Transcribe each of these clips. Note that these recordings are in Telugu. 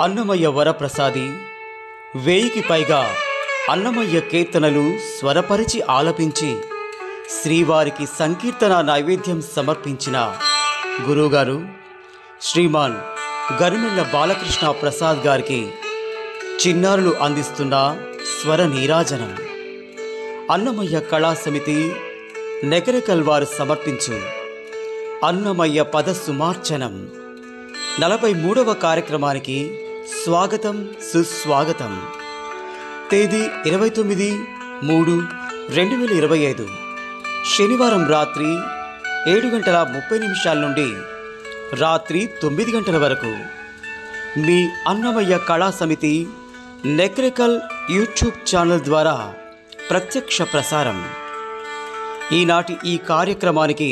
అన్నమయ్య వరప్రసాది వేయికి పైగా అన్నమయ్య కీర్తనలు స్వరపరిచి ఆలపించి శ్రీవారికి సంకీర్తన నైవేద్యం సమర్పించిన గురువుగారు శ్రీమాన్ గరిమెళ్ల బాలకృష్ణ ప్రసాద్ గారికి చిన్నారులు అందిస్తున్న స్వర నీరాజనం. అన్నమయ్య కళా సమితి నెగరికల్ వారు సమర్పించు అన్నమయ్య పద సుమార్చనం 43వ కార్యక్రమానికి స్వాగతం సుస్వాగతం. తేదీ 29/3/2025 శనివారం రాత్రి 7:30 నుండి రాత్రి 9 గంటల వరకు మీ అన్నమయ్య కళా సమితి నెక్రికల్ యూట్యూబ్ ఛానల్ ద్వారా ప్రత్యక్ష ప్రసారం. ఈనాటి ఈ కార్యక్రమానికి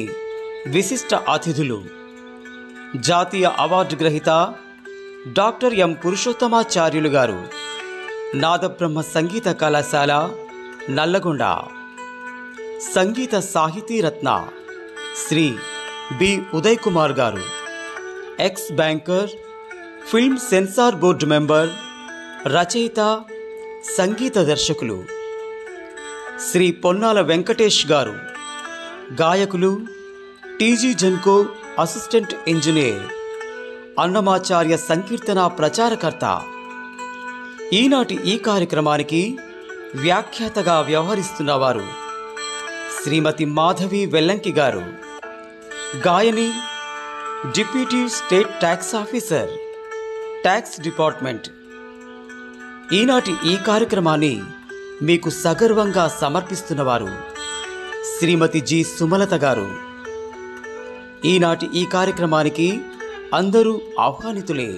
విశిష్ట అతిథులు జాతీయ అవార్డు గ్రహీత డాక్టర్ ఎం పురుషోత్తమాచార్యులు గారు, నాదబ్రహ్మ సంగీత కళాశాల నల్లగొండ. సంగీత సాహితీ రత్న శ్రీ బి ఉదయ్ కుమార్ గారు, ex banker, film censor board member, రచయిత, సంగీత దర్శకులు. శ్రీ పొన్నాల వెంకటేష్ గారు, గాయకులు, TG Genco assistant engineer, Annamacharya సంకీర్తన ప్రచారకర్త. ఈనాటి ఈ కార్యక్రమానికి వ్యాఖ్యాతగా వ్యవహరిస్తున్నవారు శ్రీమతి మాధవి వెల్లంకి గారు, గాయని, deputy state tax officer, tax department. ఈనాటి ఈ కార్యక్రమాన్ని మీకు సగర్వంగా సమర్పిస్తున్నవారు శ్రీమతి జి సుమలత గారు. ఈనాటి ఈ కార్యక్రమానికి అందరూ ఆహ్వానితులే.